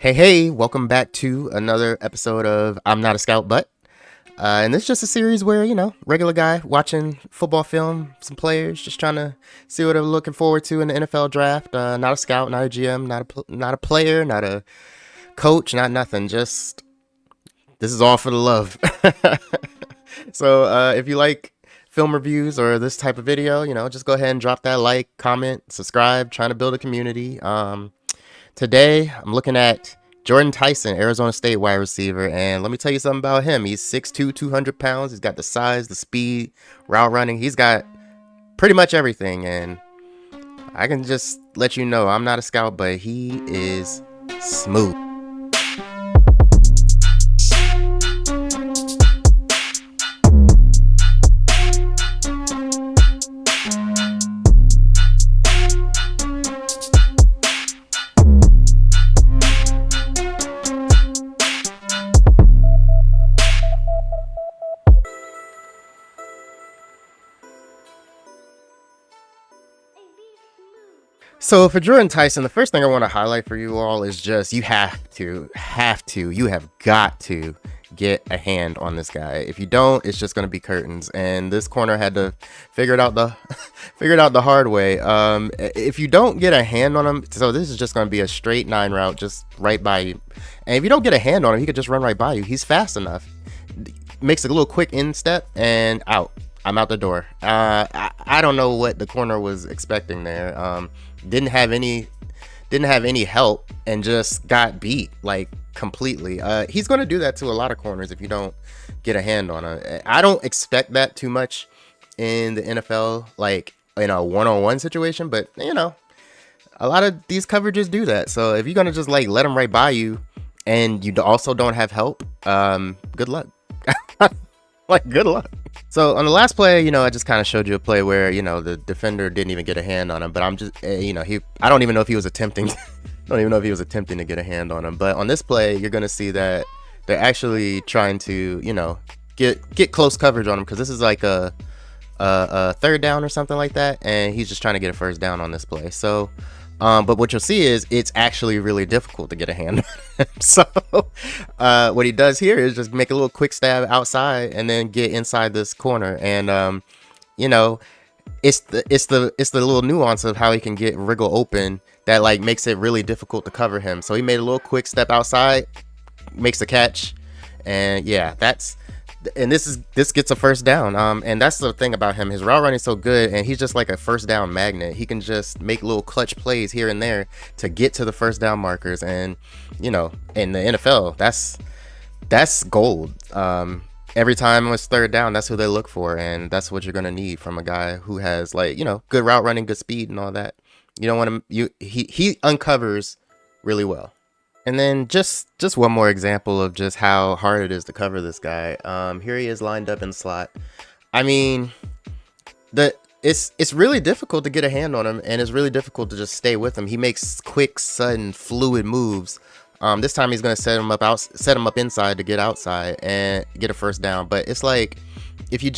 Hey, welcome back to another episode of I'm Not a Scout, but. And this is just a series where, regular guy watching football film, some players, just trying to see what they're looking forward to in the NFL draft. Not a scout, not a GM, not a player, not a coach, not nothing. Just, this is all for the love. So if you like film reviews or this type of video, just go ahead and drop that like, comment, subscribe, trying to build a community. Today, I'm looking at Jordyn Tyson, Arizona State wide receiver, and let me tell you something about him. He's 6'2", 200 pounds. He's got the size, the speed, route running. He's got pretty much everything, and I can just let you know I'm not a scout, but he is smooth. So for Jordan Tyson, the first thing I want to highlight for you all is just you have got to get a hand on this guy. If you don't, it's just going to be curtains. And this corner had to figure it out the hard way. If you don't get a hand on him, so this is just going to be a straight 9 route, just right by you. And if you don't get a hand on him, he could just run right by you. He's fast enough. Makes a little quick instep and out. I'm out the door. I don't know what the corner was expecting there. Didn't have any help and just got beat like completely. He's going to do that to a lot of corners if you don't get a hand on him. I don't expect that too much in the NFL, like in a one-on-one situation, but a lot of these coverages do that. So if you're going to just like let him right by you and you also don't have help, good luck. Good luck. So on the last play, I just kind of showed you a play where, the defender didn't even get a hand on him, but I'm just, I don't even know if he was attempting, to get a hand on him. But on this play, you're going to see that they're actually trying to, get close coverage on him, because this is like a third down or something like that. And he's just trying to get a first down on this play. So, but what you'll see is it's actually really difficult to get a hand on him. So what he does here is just make a little quick stab outside and then get inside this corner. And it's the little nuance of how he can get wriggle open that like makes it really difficult to cover him. So he made a little quick step outside, makes the catch, and yeah, this gets a first down. And that's the thing about him. His route running is so good, and he's just like a first down magnet. He can just make little clutch plays here and there to get to the first down markers. And in the NFL, that's gold. Every time it's third down, that's who they look for, and that's what you're gonna need from a guy who has good route running, good speed, and all that. You don't want him. He uncovers really well. And then just one more example of just how hard it is to cover this guy. Here he is lined up in slot. I mean, it's really difficult to get a hand on him, and it's really difficult to just stay with him. He makes quick, sudden, fluid moves. This time he's gonna set him up inside to get outside and get a first down. But it's like if he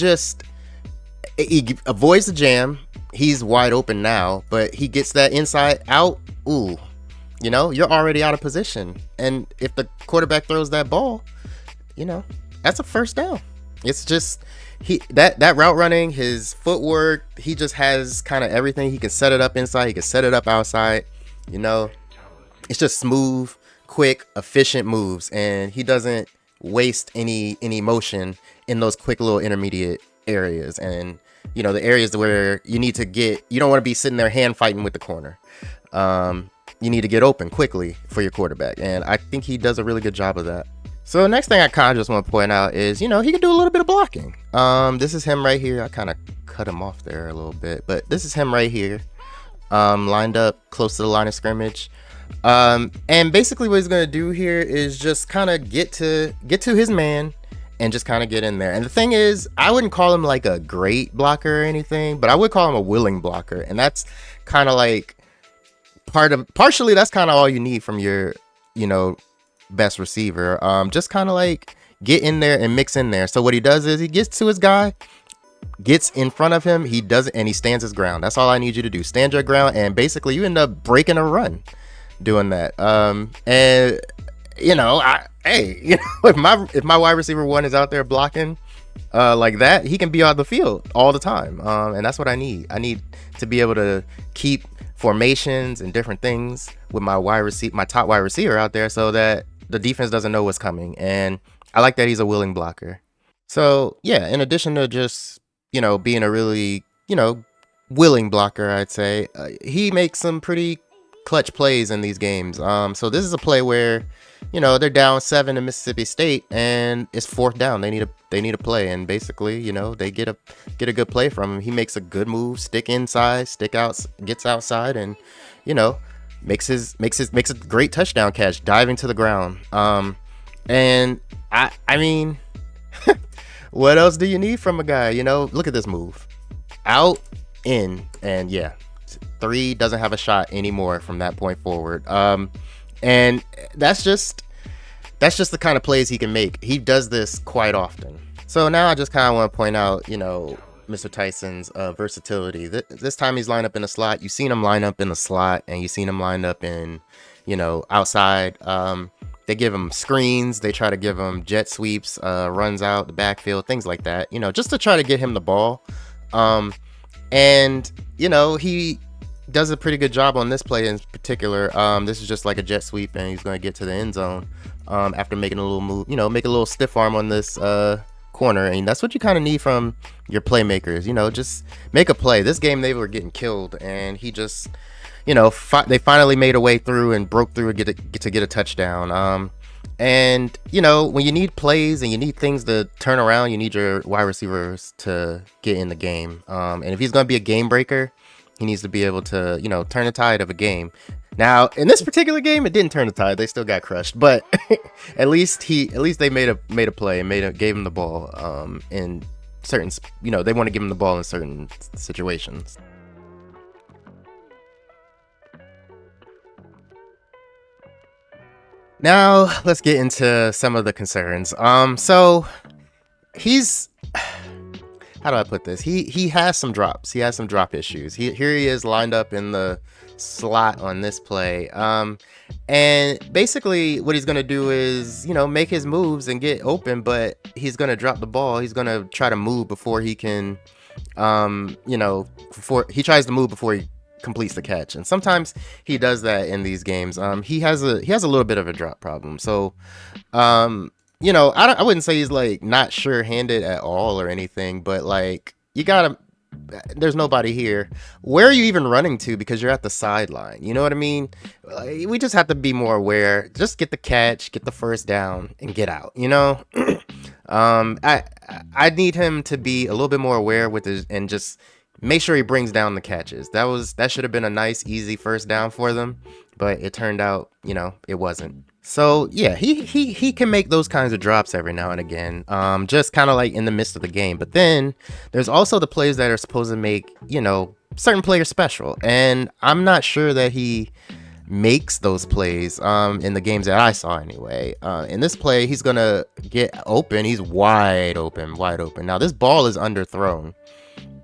avoids the jam, he's wide open now. But he gets that inside out. Ooh. You're already out of position. And if the quarterback throws that ball, that's a first down. It's just that route running, his footwork, he just has kind of everything. He can set it up inside, he can set it up outside. It's just smooth, quick, efficient moves, and he doesn't waste any motion in those quick little intermediate areas. And the areas where you don't want to be sitting there hand fighting with the corner. You need to get open quickly for your quarterback, and I think he does a really good job of that. So the next thing I kind of just want to point out is, he can do a little bit of blocking. This is him right here. I kind of cut him off there a little bit, but this is him right here, lined up close to the line of scrimmage. And basically what he's going to do here is just kind of get to his man and just kind of get in there. And the thing is, I wouldn't call him like a great blocker or anything, but I would call him a willing blocker, and that's kind of like partially that's kind of all you need from your best receiver. Just kind of like get in there and mix in there. So what he does is he gets to his guy, gets in front of him, he does it, and he stands his ground. That's all I need you to do. Stand your ground, and basically you end up breaking a run. doing that. And hey, if my wide receiver one is out there blocking like that, he can be on the field all the time. And that's what I need. I need to be able to keep formations and different things with my top wide receiver out there, so that the defense doesn't know what's coming. And I like that he's a willing blocker. So yeah, in addition to just being a really willing blocker, I'd say he makes some pretty clutch plays in these games. So this is a play where they're down 7 to Mississippi State, and it's 4th down. They need a play, and basically they get a good play from him. He makes a good move, stick inside, stick out, gets outside, and makes a great touchdown catch, diving to the ground. And I mean, what else do you need from a guy? Look at this move, out, in, and yeah, 3 doesn't have a shot anymore from that point forward. And that's just the kind of plays he can make. He does this quite often. So now I just kind of want to point out, Mr. Tyson's versatility. This time he's lined up in the slot. You've seen him line up in the slot, and you've seen him lined up in, outside. They give him screens. They try to give him jet sweeps, runs out the backfield, things like that, just to try to get him the ball. And he does a pretty good job on this play in particular. This is just like a jet sweep, and he's going to get to the end zone after making a little move, make a little stiff arm on this corner. And that's what you kind of need from your playmakers. Just make a play. This game they were getting killed, and he just they finally made a way through and broke through and get a touchdown. And when you need plays and you need things to turn around, you need your wide receivers to get in the game. And if he's going to be a game breaker, he needs to be able to, turn the tide of a game. Now, in this particular game, it didn't turn the tide. They still got crushed, but at least they made a play and gave him the ball. In certain, they want to give him the ball in certain situations. Now, let's get into some of the concerns. So he's, how do I put this? He has some drops. He has some drop issues. Here he is lined up in the slot on this play. And basically what he's going to do is, make his moves and get open, but he's going to drop the ball. He's going to try to move before he can, before he tries to move before he completes the catch. And sometimes he does that in these games. He has a little bit of a drop problem. So, I wouldn't say he's like not sure-handed at all or anything, but like there's nobody here. Where are you even running to? Because you're at the sideline. You know what I mean? We just have to be more aware. Just get the catch, get the first down, and get out. I need him to be a little bit more aware with his, and just make sure he brings down the catches. That should have been a nice, easy first down for them, but it turned out, it wasn't. So yeah, he can make those kinds of drops every now and again, just kind of like in the midst of the game. But then there's also the plays that are supposed to make, certain players special, and I'm not sure that he makes those plays in the games that I saw anyway. In this play, he's gonna get open. He's wide open. Now this ball is underthrown,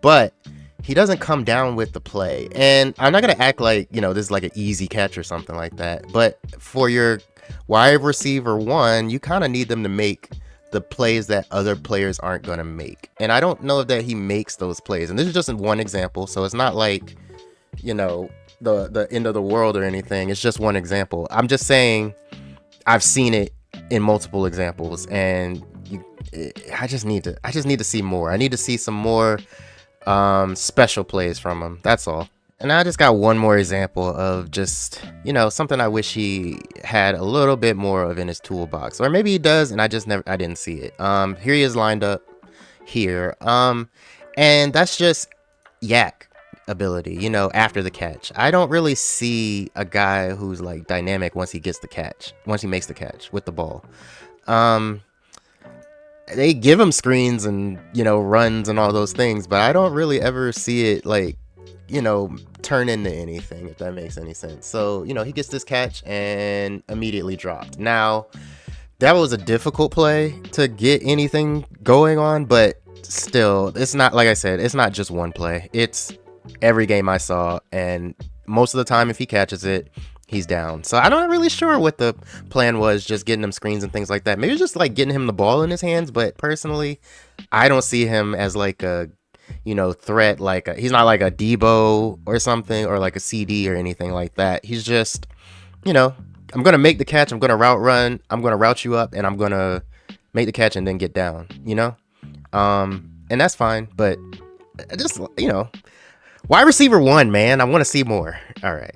but he doesn't come down with the play. And I'm not going to act like, this is like an easy catch or something like that. But for your wide receiver one, you kind of need them to make the plays that other players aren't going to make. And I don't know that he makes those plays. And this is just one example. So it's not like, the end of the world or anything. It's just one example. I'm just saying I've seen it in multiple examples. And I just need to see more. I need to see some more special plays from him. That's all. And I just got one more example of just, something I wish he had a little bit more of in his toolbox, or maybe he does and I didn't see it. Here he is lined up here. And that's just yak ability, after the catch. I don't really see a guy who's like dynamic once he makes the catch with the ball. They give him screens and, runs and all those things, but I don't really ever see it like, turn into anything, if that makes any sense. So, he gets this catch and immediately dropped. Now, that was a difficult play to get anything going on, but still, it's not, like I said, it's not just one play. It's every game I saw, and most of the time, if he catches it, he's down. So I'm not really sure what the plan was, just getting him screens and things like that. Maybe just like getting him the ball in his hands, but personally, I don't see him as like a, threat. Like he's not like a Debo or something, or like a CD or anything like that. He's just, I'm gonna make the catch, I'm gonna route run, I'm gonna route you up, and I'm gonna make the catch and then get down. And that's fine, but just wide receiver 1, man. I want to see more. All right.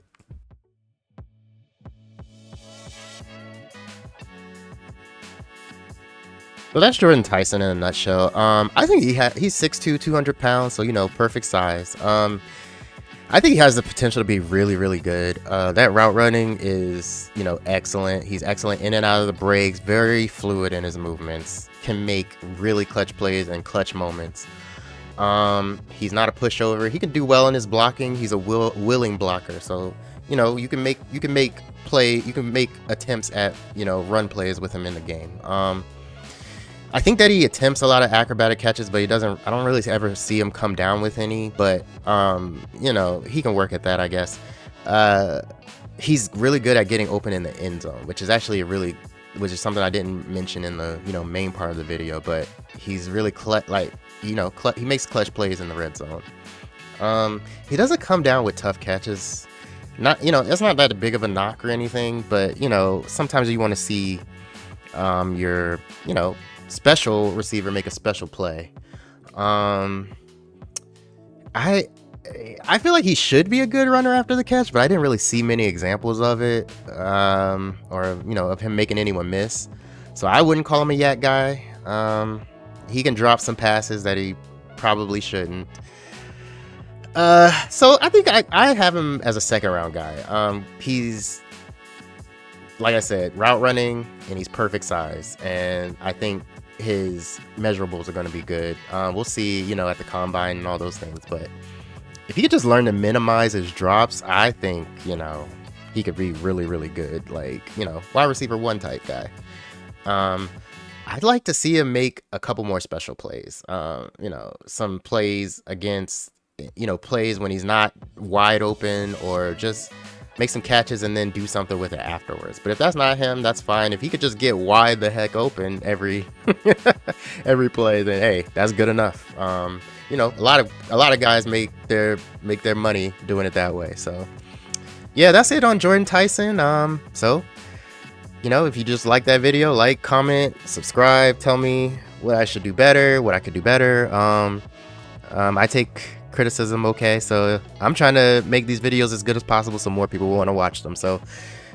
Well, that's Jordyn Tyson in a nutshell. I think he's 6'2", 200 pounds, so perfect size. I think he has the potential to be really, really good. That route running is, excellent. He's excellent in and out of the breaks, very fluid in his movements, can make really clutch plays and clutch moments. He's not a pushover. He can do well in his blocking. He's a willing blocker. So, you can make attempts at, run plays with him in the game. I think that he attempts a lot of acrobatic catches, but I don't really ever see him come down with any, but, he can work at that, I guess. He's really good at getting open in the end zone, which is actually which is something I didn't mention in the, main part of the video, but he's really he makes clutch plays in the red zone. He doesn't come down with tough catches. It's not that big of a knock or anything, but, sometimes you want to see, your, special receiver make a special play. I feel like he should be a good runner after the catch, but I didn't really see many examples of it, or of him making anyone miss. So I wouldn't call him a yak guy. He can drop some passes that he probably shouldn't. So I think I have him as a second round guy. He's, like I said, route running, and he's perfect size, and I think his measurables are going to be good. We'll see, at the combine and all those things, but if he could just learn to minimize his drops, I think, he could be really, really good, like, wide receiver 1 type guy. I'd like to see him make a couple more special plays, some plays against, plays when he's not wide open, or just make some catches and then do something with it afterwards. But if that's not him, that's fine. If he could just get wide the heck open every play, then hey, that's good enough. A lot of guys make their money doing it that way. So yeah, that's it on Jordyn Tyson. So if you just like that video, like, comment, subscribe, tell me what I should do better, what I could do better. I take criticism, okay, so I'm trying to make these videos as good as possible so more people will want to watch them, so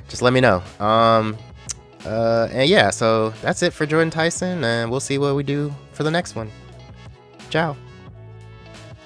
just let me know. And yeah, so that's it for Jordyn Tyson, and we'll see what we do for the next one. Ciao.